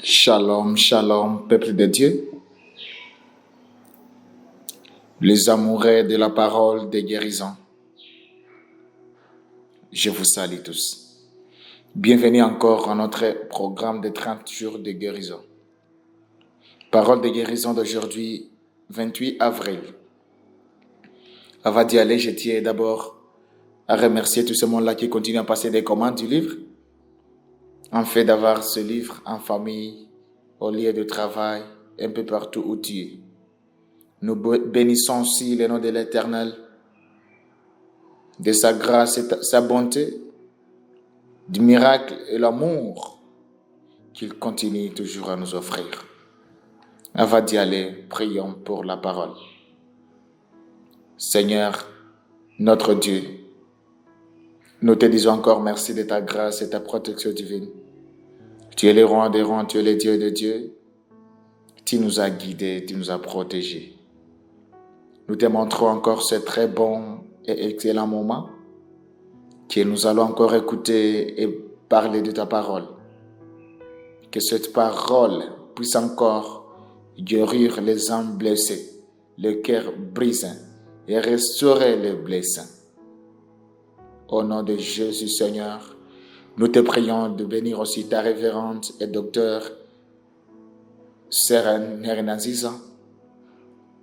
Shalom, shalom, peuple de Dieu, les amoureux de la parole de guérison. Je vous salue tous. Bienvenue encore à notre programme de 30 jours de guérison. Parole de guérison d'aujourd'hui, 28 avril. Avant d'y aller, je tiens d'abord à remercier tout ce monde-là qui continue à passer des commandes du livre, en fait d'avoir ce livre en famille, au lieu de travail, un peu partout où tu es. Nous bénissons aussi le nom de l'Éternel, de sa grâce et sa bonté, du miracle et l'amour qu'il continue toujours à nous offrir. Avant d'y aller, prions pour la parole. Seigneur, notre Dieu, nous te disons encore merci de ta grâce et ta protection divine. Tu es le roi des rois, tu es le Dieu de Dieu. Tu nous as guidés, tu nous as protégés. Nous te montrons encore ce très bon et excellent moment que nous allons encore écouter et parler de ta parole. Que cette parole puisse encore guérir les âmes blessées, le cœur brisé et restaurer les blessés. Au nom de Jésus, Seigneur, nous te prions de bénir aussi ta révérende et docteur Sœur Nerinaziza,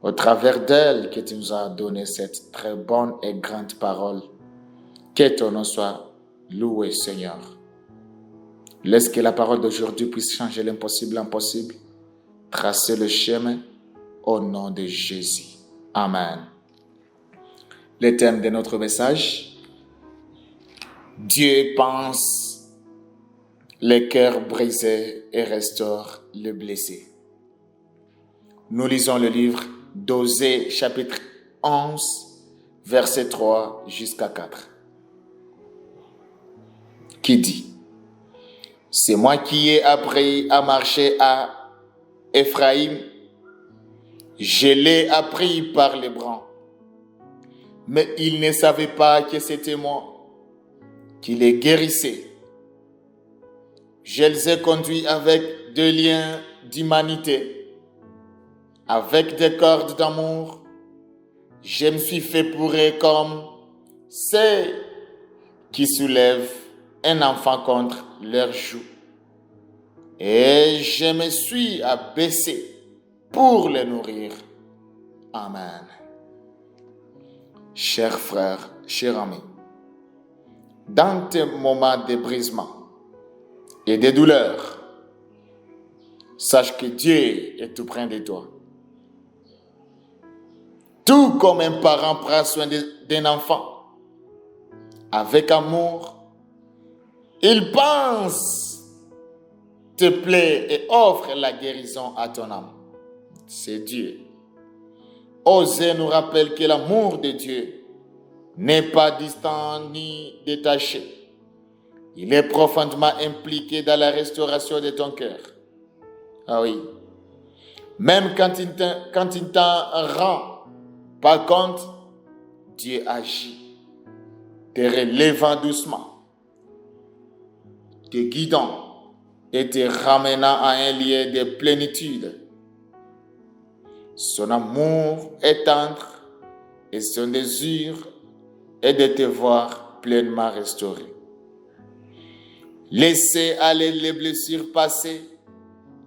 au travers d'elle que tu nous as donné cette très bonne et grande parole. Que ton nom soit loué, Seigneur. Laisse que la parole d'aujourd'hui puisse changer l'impossible en possible, tracer le chemin au nom de Jésus. Amen. Le thème de notre message: Dieu pense les cœurs brisés et restaure le blessé. Nous lisons le livre d'Osée, chapitre 11, verset 3 jusqu'à 4, qui dit: C'est moi qui ai appris à marcher à Ephraïm, je l'ai appris par les bras, mais il ne savait pas que c'était moi qui les guérissais. Je les ai conduits avec des liens d'humanité, avec des cordes d'amour. Je me suis fait pour eux comme ceux qui soulèvent un enfant contre leur joue. Et je me suis abaissé pour les nourrir. Amen. Chers frères, chers amis, dans tes moments de brisement et de douleur, sache que Dieu est tout près de toi. Tout comme un parent prend soin d'un enfant, avec amour, il pense, te plaît et offre la guérison à ton âme. C'est Dieu. Osée nous rappelle que l'amour de Dieu n'est pas distant ni détaché. Il est profondément impliqué dans la restauration de ton cœur. Ah oui. Même quand il t'en rend pas compte, Dieu agit, te relevant doucement, te guidant et te ramenant à un lieu de plénitude. Son amour est tendre et son désir est de te voir pleinement restauré. Laissez aller les blessures passées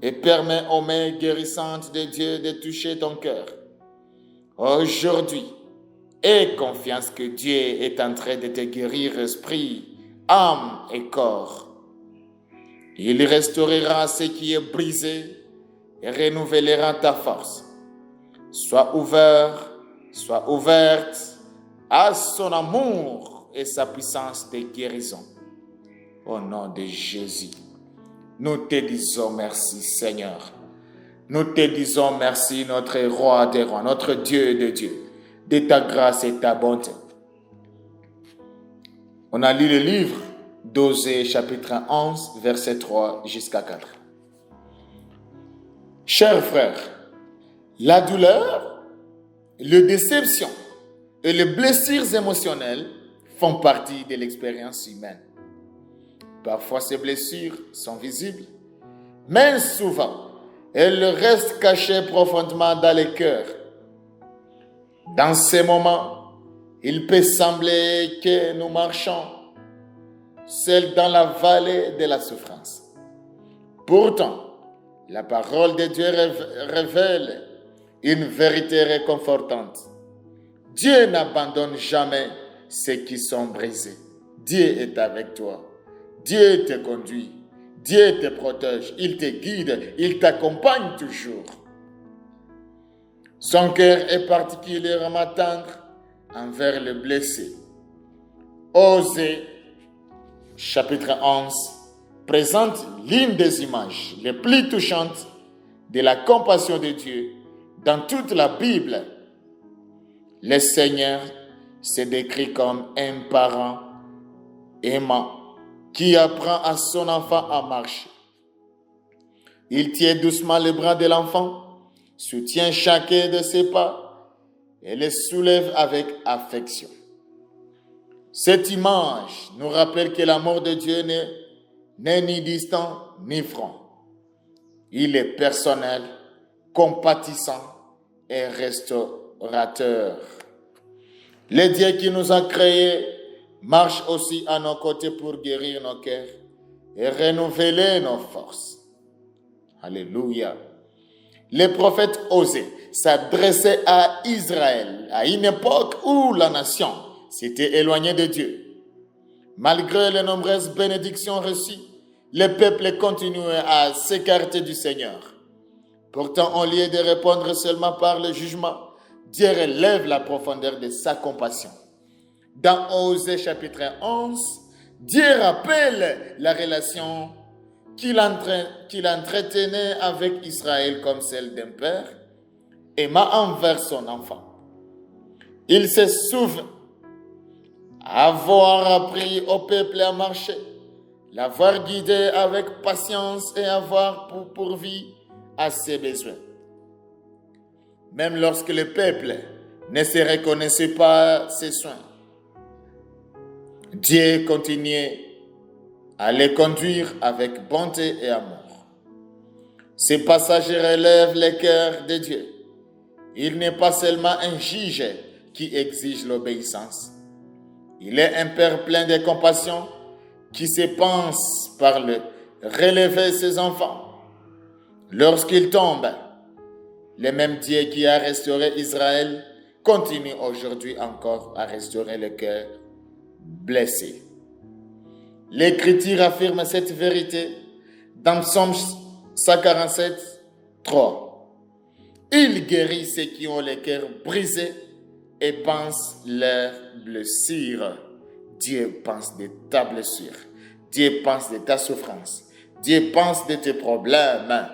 et permets aux mains guérissantes de Dieu de toucher ton cœur. Aujourd'hui, aie confiance que Dieu est en train de te guérir esprit, âme et corps. Il restaurera ce qui est brisé et renouvellera ta force. Sois ouvert, sois ouverte à son amour et sa puissance de guérison. Au nom de Jésus, nous te disons merci, Seigneur. Nous te disons merci, notre roi des rois, notre Dieu de Dieu, de ta grâce et ta bonté. On a lu le livre d'Osée, chapitre 11, verset 3 jusqu'à 4. Chers frères, la douleur, les déceptions et les blessures émotionnelles font partie de l'expérience humaine. Parfois, ces blessures sont visibles, mais souvent, elle reste cachée profondément dans les cœurs. Dans ces moments, il peut sembler que nous marchons seuls dans la vallée de la souffrance. Pourtant, la parole de Dieu révèle une vérité réconfortante. Dieu n'abandonne jamais ceux qui sont brisés. Dieu est avec toi. Dieu te conduit. Dieu te protège. Il te guide. Il t'accompagne toujours. Son cœur est particulièrement tendre envers le blessé. Osée, chapitre 11, présente l'une des images les plus touchantes de la compassion de Dieu dans toute la Bible. Le Seigneur se décrit comme un parent aimant qui apprend à son enfant à marcher. Il tient doucement le bras de l'enfant, soutient chacun de ses pas et le soulève avec affection. Cette image nous rappelle que l'amour de Dieu n'est ni distant ni franc. Il est personnel, compatissant et restaurateur. Le Dieu qui nous a créés marche aussi à nos côtés pour guérir nos cœurs et renouveler nos forces. Alléluia. Le prophète Osée s'adressait à Israël à une époque où la nation s'était éloignée de Dieu. Malgré les nombreuses bénédictions reçues, le peuple continuait à s'écarter du Seigneur. Pourtant, au lieu de répondre seulement par le jugement, Dieu relève la profondeur de sa compassion. Dans Osée chapitre 11, Dieu rappelle la relation qu'il entretenait avec Israël comme celle d'un père aimant envers son enfant. Il se souvient avoir appris au peuple à marcher, l'avoir guidé avec patience et avoir pourvu à ses besoins. Même lorsque le peuple ne se reconnaissait pas ses soins, Dieu continuait à les conduire avec bonté et amour. Ces passages relèvent le cœur de Dieu. Il n'est pas seulement un juge qui exige l'obéissance. Il est un Père plein de compassion qui se pense par le relever ses enfants. Lorsqu'ils tombent, le même Dieu qui a restauré Israël continue aujourd'hui encore à restaurer le cœur blessé. L'Écriture affirme cette vérité dans Psaume 147, 3. Il guérit ceux qui ont le cœur brisé et pense leurs blessures. Dieu pense de ta blessure. Dieu pense de ta souffrance. Dieu pense de tes problèmes.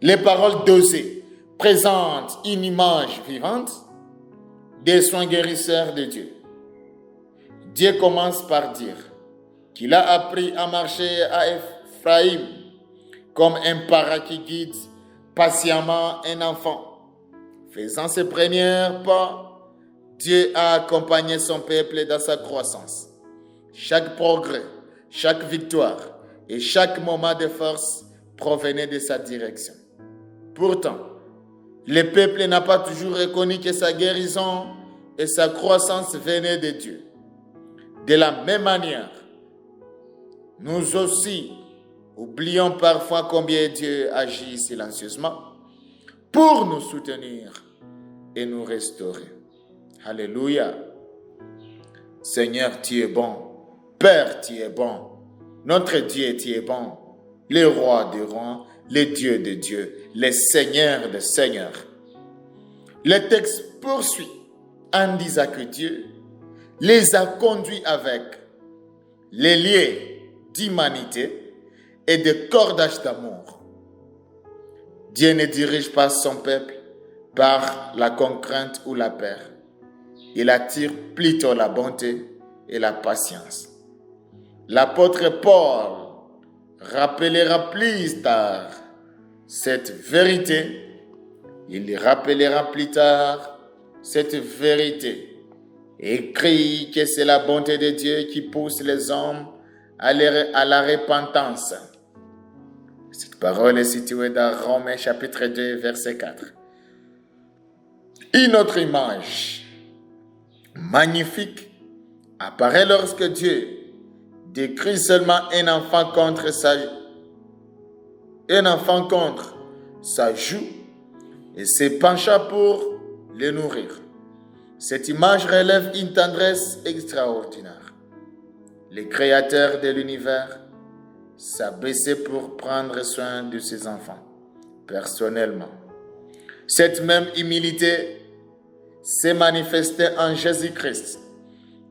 Les paroles d'Osée présentent une image vivante des soins guérisseurs de Dieu. Dieu commence par dire qu'il a appris à marcher à Ephraïm comme un parent qui guide patiemment un enfant. Faisant ses premiers pas, Dieu a accompagné son peuple dans sa croissance. Chaque progrès, chaque victoire et chaque moment de force provenaient de sa direction. Pourtant, le peuple n'a pas toujours reconnu que sa guérison et sa croissance venaient de Dieu. De la même manière, nous aussi oublions parfois combien Dieu agit silencieusement pour nous soutenir et nous restaurer. Alléluia. Seigneur, tu es bon. Père, tu es bon. Notre Dieu, tu es bon. Le roi des rois, le Dieu de dieux, le Seigneur des seigneurs. Le texte poursuit en disant que Dieu les a conduits avec les liens d'humanité et de cordage d'amour. Dieu ne dirige pas son peuple par la contrainte ou la peur. Il attire plutôt la bonté et la patience. L'apôtre Paul rappellera plus tard cette vérité. Il rappellera plus tard cette vérité. Écrit que c'est la bonté de Dieu qui pousse les hommes à la repentance. Cette parole est située dans Romains chapitre 2, verset 4. Une autre image magnifique apparaît lorsque Dieu décrit seulement un enfant contre sa joue et se pencha pour le nourrir. Cette image relève une tendresse extraordinaire. Le Créateur de l'univers s'abaissait pour prendre soin de ses enfants, personnellement. Cette même humilité s'est manifestée en Jésus-Christ,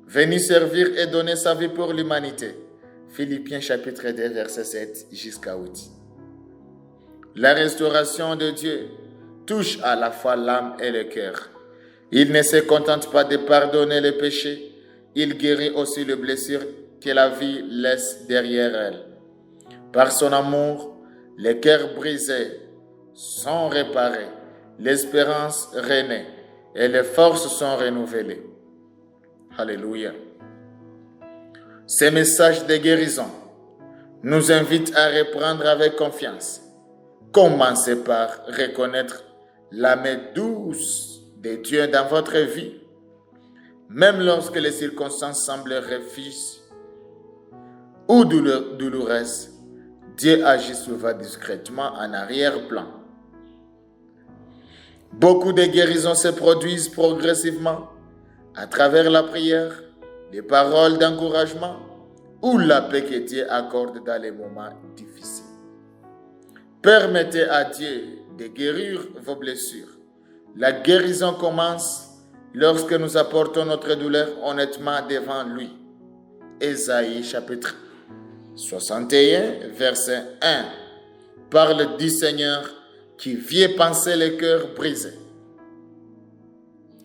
venu servir et donner sa vie pour l'humanité. Philippiens chapitre 2, verset 7 jusqu'à 8. La restauration de Dieu touche à la fois l'âme et le cœur. Il ne se contente pas de pardonner les péchés, il guérit aussi les blessures que la vie laisse derrière elle. Par son amour, les cœurs brisés sont réparés, l'espérance renaît et les forces sont renouvelées. Alléluia. Ces messages de guérison nous invitent à reprendre avec confiance. Commencez par reconnaître la main douce de Dieu dans votre vie, même lorsque les circonstances semblent refuses ou douloureuses. Dieu agit souvent discrètement en arrière-plan. Beaucoup de guérisons se produisent progressivement à travers la prière, les paroles d'encouragement ou la paix que Dieu accorde dans les moments difficiles. Permettez à Dieu de guérir vos blessures. La guérison commence lorsque nous apportons notre douleur honnêtement devant lui. Ésaïe chapitre 61, verset 1, parle du Seigneur qui vient panser les cœurs brisés.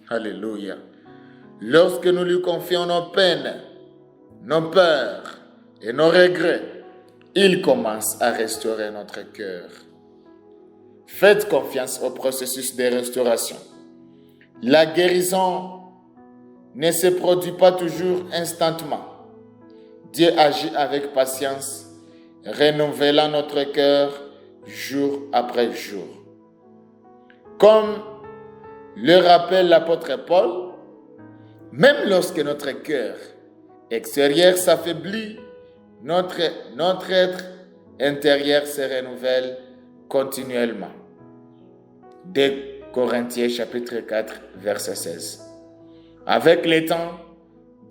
Alléluia. Lorsque nous lui confions nos peines, nos peurs et nos regrets, il commence à restaurer notre cœur. Faites confiance au processus de restauration. La guérison ne se produit pas toujours instantanément. Dieu agit avec patience, renouvelant notre cœur jour après jour. Comme le rappelle l'apôtre Paul, même lorsque notre cœur extérieur s'affaiblit, notre être intérieur se renouvelle continuellement. 2 Corinthiens chapitre 4, verset 16. Avec le temps,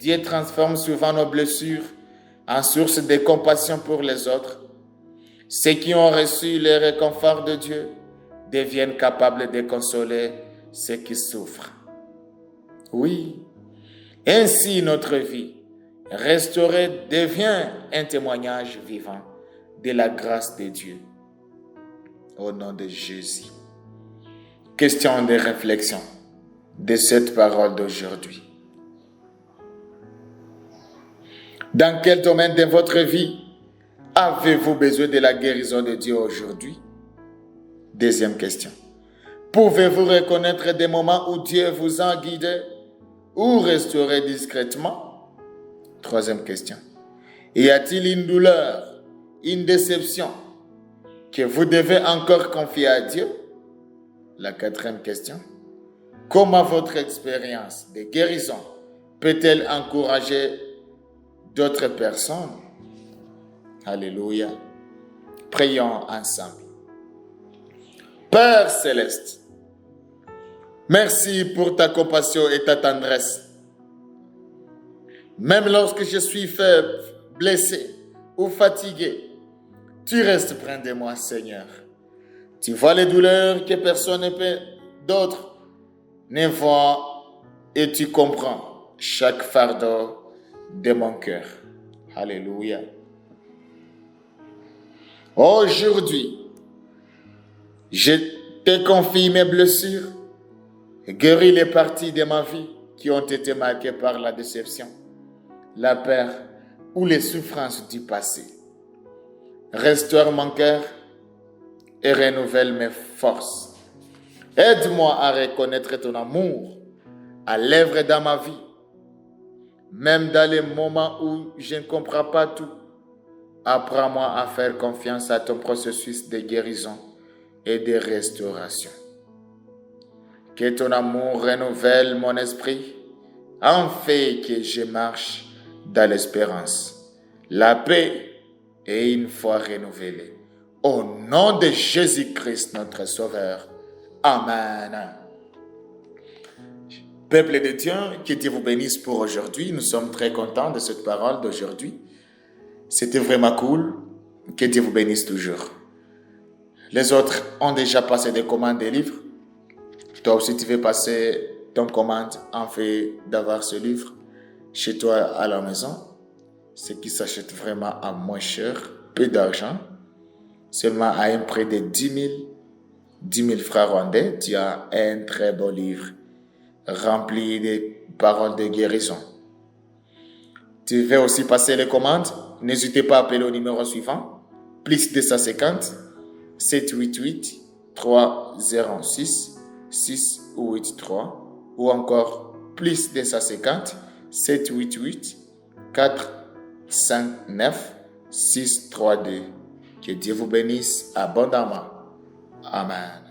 Dieu transforme souvent nos blessures en source de compassion pour les autres. Ceux qui ont reçu le réconfort de Dieu deviennent capables de consoler ceux qui souffrent. Oui, ainsi notre vie restaurée devient un témoignage vivant de la grâce de Dieu. Au nom de Jésus. Question de réflexion de cette parole d'aujourd'hui. Dans quel domaine de votre vie avez-vous besoin de la guérison de Dieu aujourd'hui? Deuxième question. Pouvez-vous reconnaître des moments où Dieu vous a guidé ou restauré discrètement? Troisième question. Y a-t-il une douleur, une déception que vous devez encore confier à Dieu? La quatrième question. Comment votre expérience de guérison peut-elle encourager d'autres personnes? Alléluia. Prions ensemble. Père céleste, merci pour ta compassion et ta tendresse. Même lorsque je suis faible, blessé ou fatigué, tu restes près de moi, Seigneur. Tu vois les douleurs que personne d'autre ne voit et tu comprends chaque fardeau de mon cœur. Alléluia. Aujourd'hui, je te confie mes blessures et guéris les parties de ma vie qui ont été marquées par la déception, la peur ou les souffrances du passé. Restaure mon cœur et renouvelle mes forces. Aide-moi à reconnaître ton amour à l'œuvre dans ma vie, même dans les moments où je ne comprends pas tout. apprends-moi à faire confiance à ton processus de guérison et de restauration. Que ton amour renouvelle mon esprit, en fait que je marche dans l'espérance, la paix et une foi renouvelée. Au nom de Jésus-Christ, notre Sauveur. Amen. Peuple de Dieu, que Dieu vous bénisse pour aujourd'hui. Nous sommes très contents de cette parole d'aujourd'hui. C'était vraiment cool. Que Dieu vous bénisse toujours. Les autres ont déjà passé des commandes des livres. Toi aussi, tu veux passer ton commande en fait d'avoir ce livre chez toi à la maison. Ce qui s'achète vraiment à moins cher, peu d'argent. Seulement à un prix de 10 000 francs rwandais, tu as un très beau livre rempli de paroles de guérison. Tu veux aussi passer les commandes? N'hésitez pas à appeler au numéro suivant, plus 250 788 306 683 ou encore plus 250 788 459 632. Que Dieu vous bénisse abondamment. Amen.